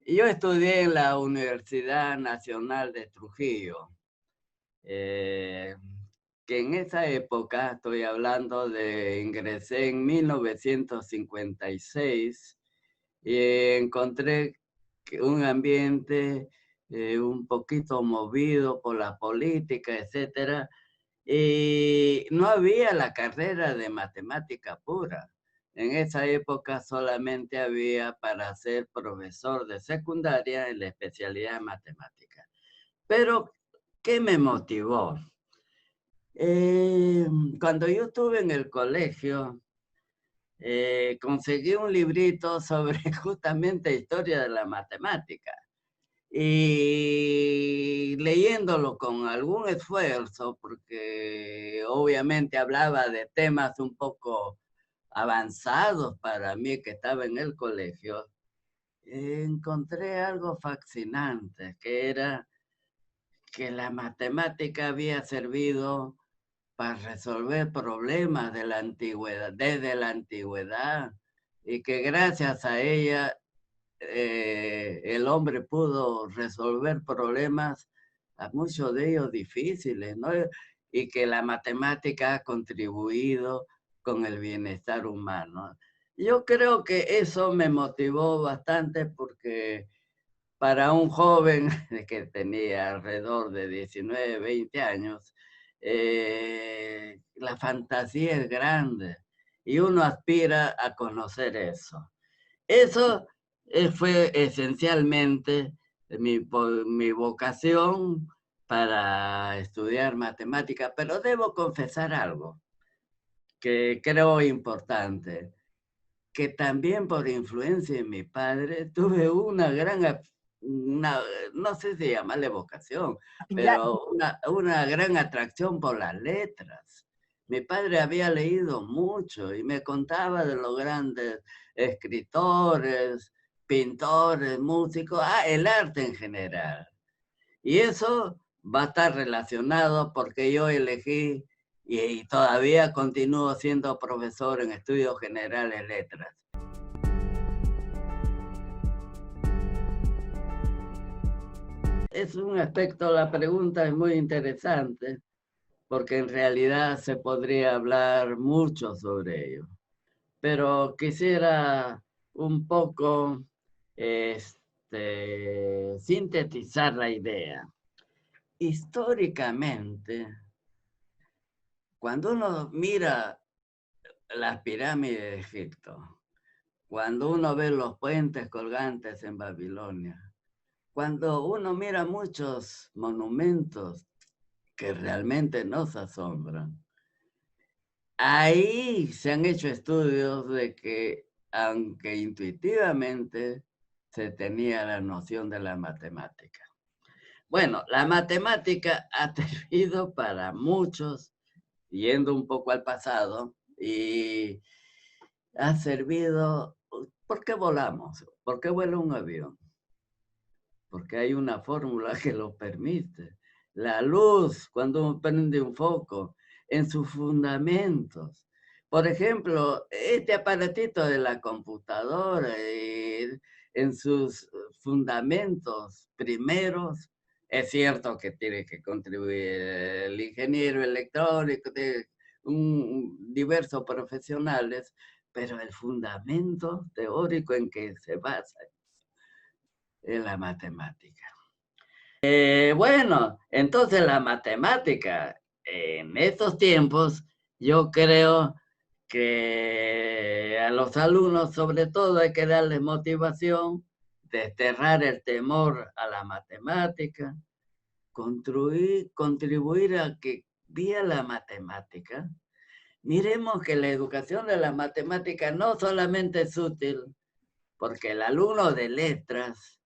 Yo estudié en la Universidad Nacional de Trujillo, eh, que en esa época, estoy hablando de, ingresé en 1956 y encontré un ambiente un poquito movido por la política, etcétera, y no había la carrera de matemática pura. En esa época solamente había para ser profesor de secundaria en la especialidad de matemática. Pero, ¿qué me motivó? Eh, Cuando yo estuve en el colegio, conseguí un librito sobre justamente historia de la matemática. Y leyéndolo con algún esfuerzo, porque obviamente hablaba de temas un poco avanzados para mí que estaba en el colegio, encontré algo fascinante, que era que la matemática había servido para resolver problemas de la antigüedad, desde la antigüedad, y que gracias a ella el hombre pudo resolver problemas, a muchos de ellos difíciles, ¿no? Y que la matemática ha contribuido con el bienestar humano. Yo creo que eso me motivó bastante porque para un joven que tenía alrededor de 19, 20 años, la fantasía es grande y uno aspira a conocer eso. Eso fue esencialmente mi vocación para estudiar matemática, pero debo confesar algo que creo importante, que también por influencia de mi padre tuve una gran, una, no sé si llamarle vocación, Afinidad. pero una gran atracción por las letras. Mi padre había leído mucho y me contaba de los grandes escritores, pintores, músicos, el arte en general. Y eso va a estar relacionado porque yo elegí y todavía continúo siendo profesor en estudios generales letras. Es un aspecto, la pregunta es muy interesante, porque en realidad se podría hablar mucho sobre ello. Pero quisiera un poco sintetizar la idea. Históricamente, cuando uno mira las pirámides de Egipto, cuando uno ve los puentes colgantes en Babilonia, cuando uno mira muchos monumentos que realmente nos asombran, ahí se han hecho estudios de que, aunque intuitivamente se tenía la noción de la matemática. Bueno, la matemática ha servido para muchos, yendo un poco al pasado, y ha servido. ¿Por qué volamos? ¿Por qué vuela un avión? Porque hay una fórmula que lo permite. La luz, cuando uno prende un foco, en sus fundamentos. Por ejemplo, este aparatito de la computadora, en sus fundamentos primeros, es cierto que tiene que contribuir el ingeniero electrónico, diversos profesionales, pero el fundamento teórico en que se basa es la matemática. Bueno, entonces la matemática en estos tiempos, yo creo que a los alumnos sobre todo hay que darles motivación, desterrar el temor a la matemática, contribuir a que vía la matemática, miremos que la educación de la matemática no solamente es útil porque el alumno de letras,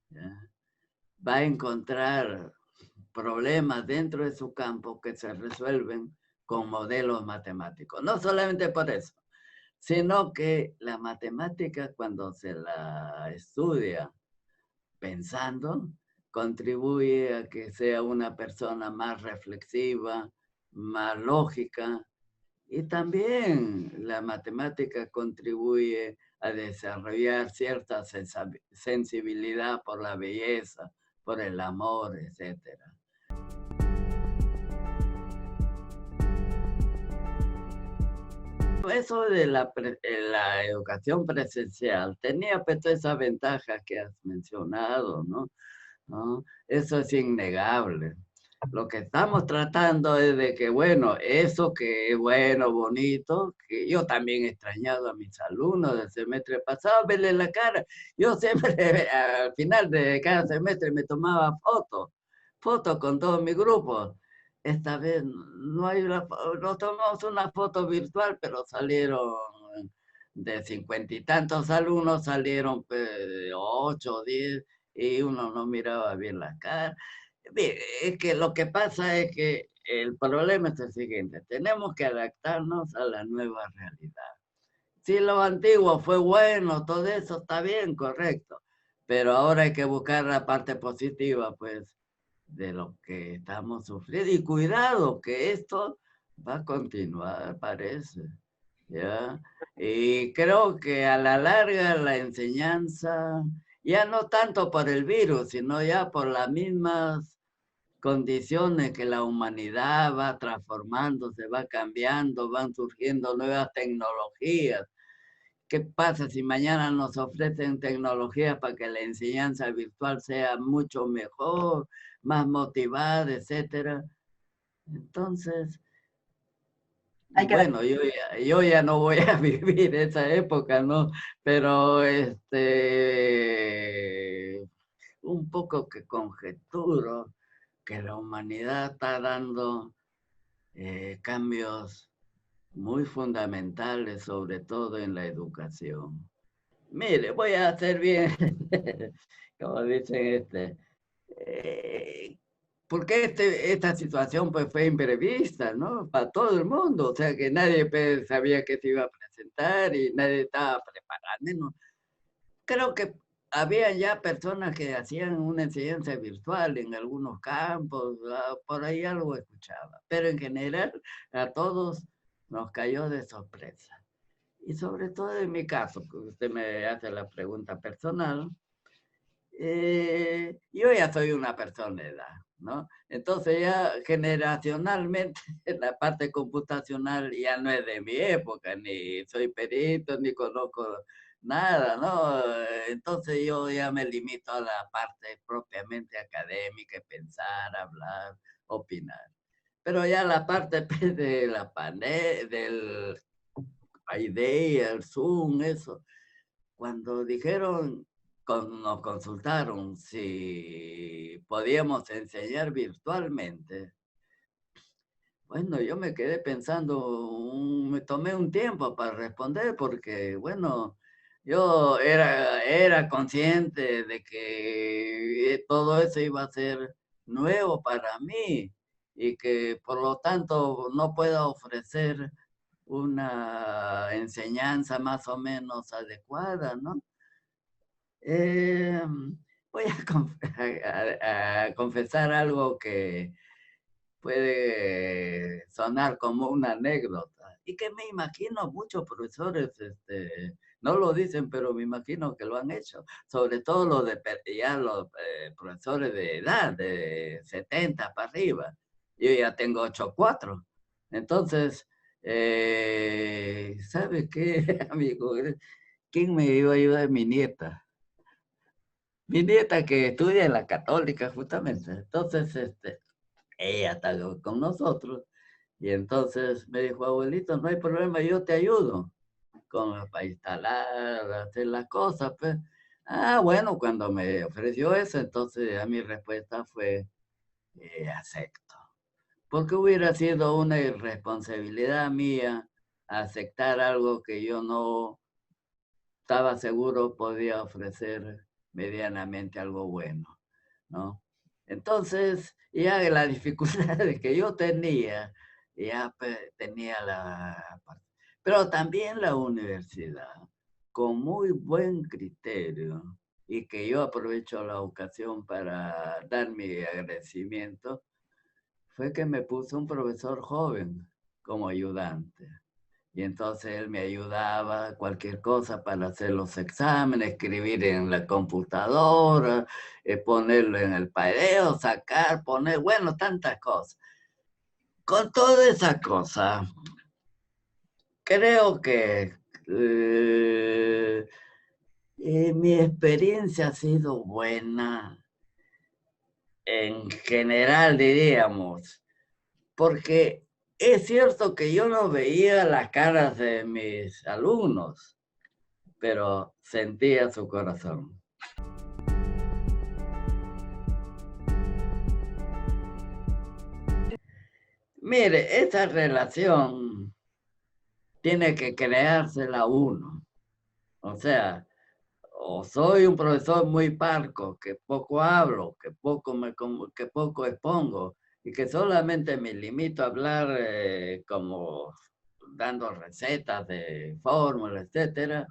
¿ya?, va a encontrar problemas dentro de su campo que se resuelven con modelos matemáticos. No solamente por eso, sino que la matemática, cuando se la estudia pensando, contribuye a que sea una persona más reflexiva, más lógica, Y también la matemática contribuye a desarrollar cierta sensibilidad por la belleza, por el amor, etcétera. Eso de la educación presencial tenía pues todas esas ventajas que has mencionado, ¿no? ¿No? Eso es innegable. Lo que estamos tratando es de que, bueno, eso que es bueno, bonito, que yo también he extrañado a mis alumnos del semestre pasado, verle la cara. Yo siempre al final de cada semestre me tomaba fotos con todo mi grupo. Esta vez no hay nos tomamos una foto virtual, pero salieron de 50 y tantos alumnos, salieron pues, 8 o 10 y uno no miraba bien la cara. Mire, es que lo que pasa es que el problema es el siguiente, tenemos que adaptarnos a la nueva realidad. Si lo antiguo fue bueno, todo eso está bien, correcto, pero ahora hay que buscar la parte positiva, pues, de lo que estamos sufriendo. Y cuidado, que esto va a continuar, parece, ¿ya? Y creo que a la larga la enseñanza, ya no tanto por el virus, sino ya por las mismas condiciones que la humanidad va transformándose, va cambiando, van surgiendo nuevas tecnologías. ¿Qué pasa si mañana nos ofrecen tecnologías para que la enseñanza virtual sea mucho mejor, más motivada, etcétera? Entonces, Hay que bueno, yo ya no voy a vivir esa época, ¿no? Pero un poco que conjeturo que la humanidad está dando cambios muy fundamentales, sobre todo en la educación. Mire, voy a hacer bien, como dicen eh, porque esta situación pues fue imprevista, ¿no? Para todo el mundo, o sea que nadie pues, sabía que se iba a presentar y nadie estaba preparado. ¿No? Creo que había ya personas que hacían una enseñanza virtual en algunos campos, por ahí algo escuchaba, pero en general a todos nos cayó de sorpresa. Y sobre todo en mi caso, que usted me hace la pregunta personal, yo ya soy una persona de edad, ¿no? Entonces ya generacionalmente la parte computacional ya no es de mi época, ni soy perito, ni conozco nada, ¿no? Entonces yo ya me limito a la parte propiamente académica, pensar, hablar, opinar. Pero ya la parte pues, de la del idea, el Zoom, eso, cuando dijeron, nos consultaron si podíamos enseñar virtualmente, bueno, yo me quedé pensando, me tomé un tiempo para responder porque, bueno, yo era consciente de que todo eso iba a ser nuevo para mí y que por lo tanto no puedo ofrecer una enseñanza más o menos adecuada, ¿no? Eh, voy a confesar algo que puede sonar como una anécdota y que me imagino muchos profesores no lo dicen, pero me imagino que lo han hecho, sobre todo ya los profesores de edad, de 70 para arriba. Yo ya tengo 84. Entonces, ¿sabe qué, amigo? ¿Quién me iba a ayudar? Mi nieta. Mi nieta que estudia en la católica, justamente. Entonces, ella está con nosotros. Y entonces me dijo, abuelito, no hay problema, yo te ayudo para instalar, hacer las cosas. Pues. Ah, bueno, cuando me ofreció eso, entonces a mi respuesta fue, acepto. Porque hubiera sido una irresponsabilidad mía aceptar algo que yo no estaba seguro podía ofrecer medianamente algo bueno, ¿no? Entonces, ya la dificultad de que yo tenía, ya tenía pero también la universidad, con muy buen criterio, y que yo aprovecho la ocasión para dar mi agradecimiento, fue que me puso un profesor joven, como ayudante. Y entonces él me ayudaba cualquier cosa para hacer los exámenes, escribir en la computadora, ponerlo en el padeo, sacar, poner, bueno, tantas cosas. Con toda esa cosa, creo que mi experiencia ha sido buena en general, diríamos, porque es cierto que yo no veía las caras de mis alumnos, pero sentía su corazón. Mire, esa relación tiene que creársela uno. O sea, o soy un profesor muy parco, que poco hablo, que poco expongo, y que solamente me limito a hablar como dando recetas de fórmulas, etcétera.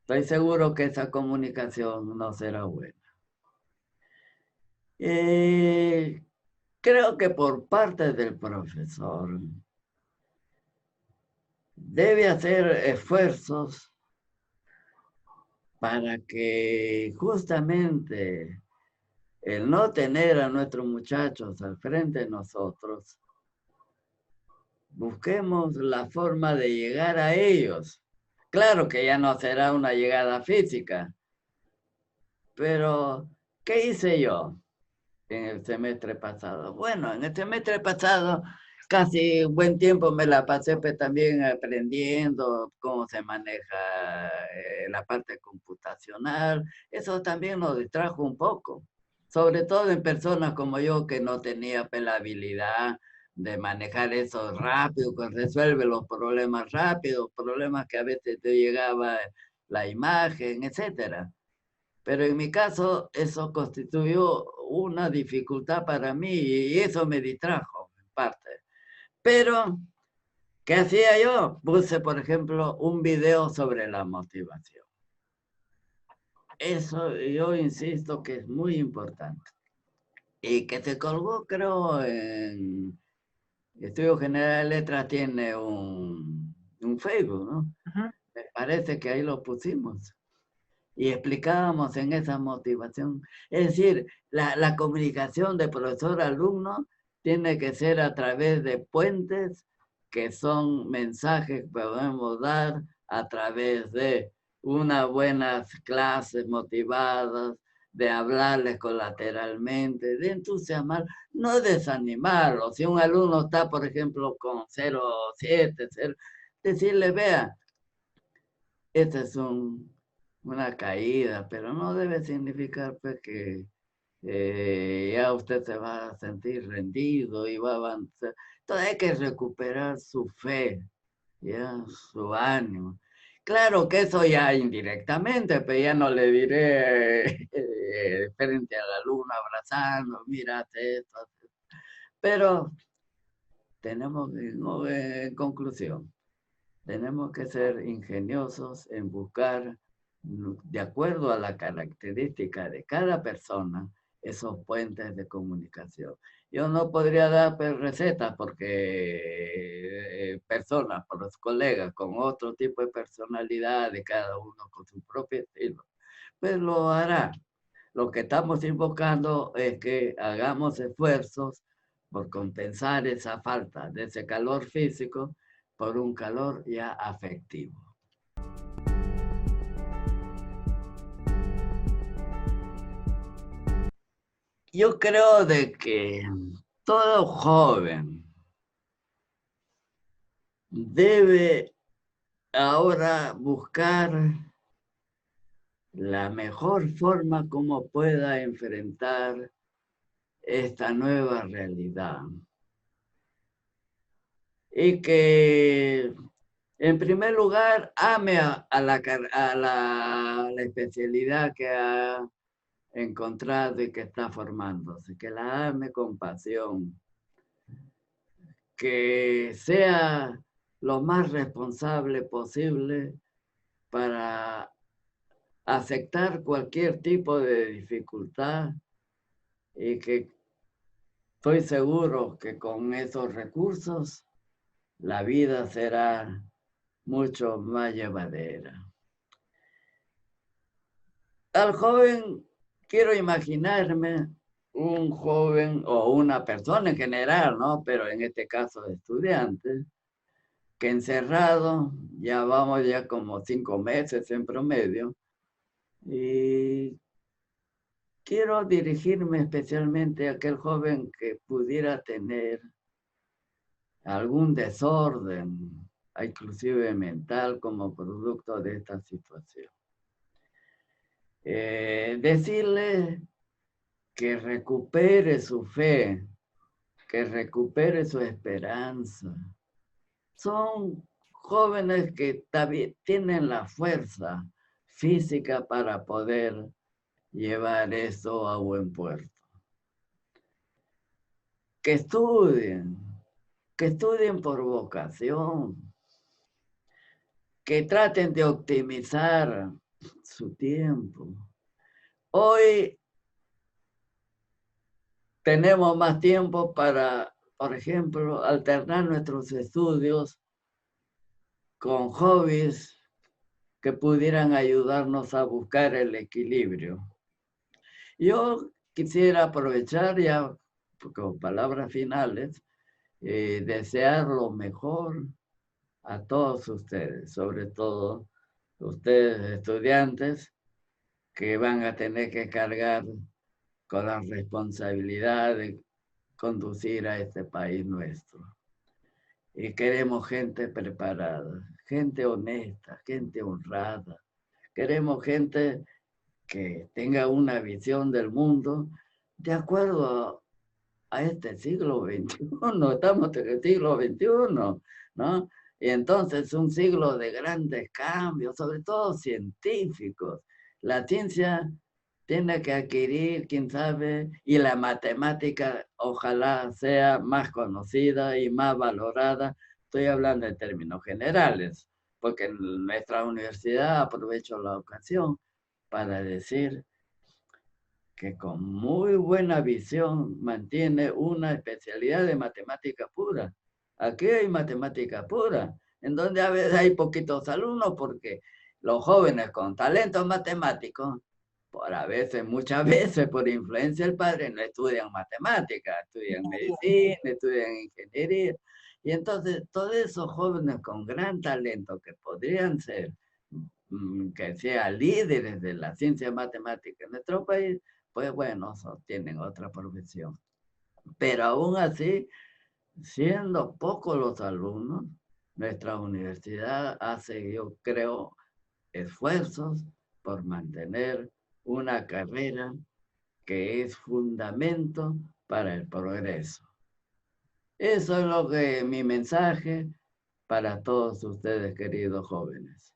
Estoy seguro que esa comunicación no será buena. Eh, Creo que por parte del profesor debe hacer esfuerzos para que justamente el no tener a nuestros muchachos al frente de nosotros, busquemos la forma de llegar a ellos. Claro que ya no será una llegada física, pero ¿qué hice yo en el semestre pasado? Bueno, en el semestre pasado casi un buen tiempo me la pasé pues, también aprendiendo cómo se maneja la parte computacional. Eso también nos distrajo un poco, sobre todo en personas como yo que no tenía pues, la habilidad de manejar eso rápido, que resuelve los problemas rápidos, problemas que a veces te llegaba la imagen, etcétera. Pero en mi caso, eso constituyó una dificultad para mí y eso me distrajo, en parte. Pero, ¿qué hacía yo? Puse, por ejemplo, un video sobre la motivación. Eso yo insisto que es muy importante. Y que se colgó, creo, en Estudio General de Letras tiene un Facebook, ¿no? Ujú. Me parece que ahí lo pusimos. Y explicábamos en esa motivación. Es decir, la comunicación de profesor-alumno tiene que ser a través de puentes que son mensajes que podemos dar a través de unas buenas clases motivadas, de hablarles colateralmente, de entusiasmar, no desanimarlos. Si un alumno está, por ejemplo, con 0,7, decirle, vea, este es una caída, pero no debe significar pues, que ya usted se va a sentir rendido y va a avanzar. Entonces hay que recuperar su fe, ya, su ánimo. Claro que eso ya indirectamente, pero ya no le diré frente a la luna abrazando, mírate esto. Pero tenemos, en conclusión, tenemos que ser ingeniosos en buscar, de acuerdo a la característica de cada persona, esos puentes de comunicación. Yo no podría dar pues, recetas porque personas, por los colegas con otro tipo de personalidad, de cada uno con su propio estilo, pues lo hará. Lo que estamos invocando es que hagamos esfuerzos por compensar esa falta de ese calor físico por un calor ya afectivo. Yo creo de que todo joven debe ahora buscar la mejor forma como pueda enfrentar esta nueva realidad. Y que, en primer lugar, ame la especialidad que ha encontrado y que está formándose, que la ame con pasión, que sea lo más responsable posible para aceptar cualquier tipo de dificultad y que estoy seguro que con esos recursos la vida será mucho más llevadera. Al joven, quiero imaginarme un joven o una persona en general, ¿no? Pero en este caso estudiante, que encerrado, ya vamos ya como 5 meses en promedio, y quiero dirigirme especialmente a aquel joven que pudiera tener algún desorden, inclusive mental, como producto de esta situación. Decirle que recupere su fe, que recupere su esperanza. Son jóvenes que también tienen la fuerza física para poder llevar eso a buen puerto. Que estudien por vocación, que traten de optimizar su tiempo. Hoy tenemos más tiempo para, por ejemplo, alternar nuestros estudios con hobbies que pudieran ayudarnos a buscar el equilibrio. Yo quisiera aprovechar ya con palabras finales, desear lo mejor a todos ustedes, sobre todo ustedes estudiantes que van a tener que cargar con la responsabilidad de conducir a este país nuestro. Y queremos gente preparada, gente honesta, gente honrada. Queremos gente que tenga una visión del mundo de acuerdo a este siglo XXI. Estamos en el siglo XXI, ¿no? Y entonces un siglo de grandes cambios, sobre todo científicos. La ciencia tiene que adquirir, quién sabe, y la matemática ojalá sea más conocida y más valorada. Estoy hablando en términos generales, porque en nuestra universidad aprovecho la ocasión para decir que con muy buena visión mantiene una especialidad de matemática pura. Aquí hay matemática pura, en donde a veces hay poquitos alumnos porque los jóvenes con talentos matemáticos, por a veces, muchas veces por influencia del padre, no estudian matemáticas, estudian medicina, estudian ingeniería. Y entonces todos esos jóvenes con gran talento que podrían ser, que sean líderes de la ciencia matemática en nuestro país, pues bueno, tienen otra profesión. Pero aún así, siendo pocos los alumnos, nuestra universidad hace, yo creo, esfuerzos por mantener una carrera que es fundamento para el progreso. Eso es lo que mi mensaje para todos ustedes, queridos jóvenes.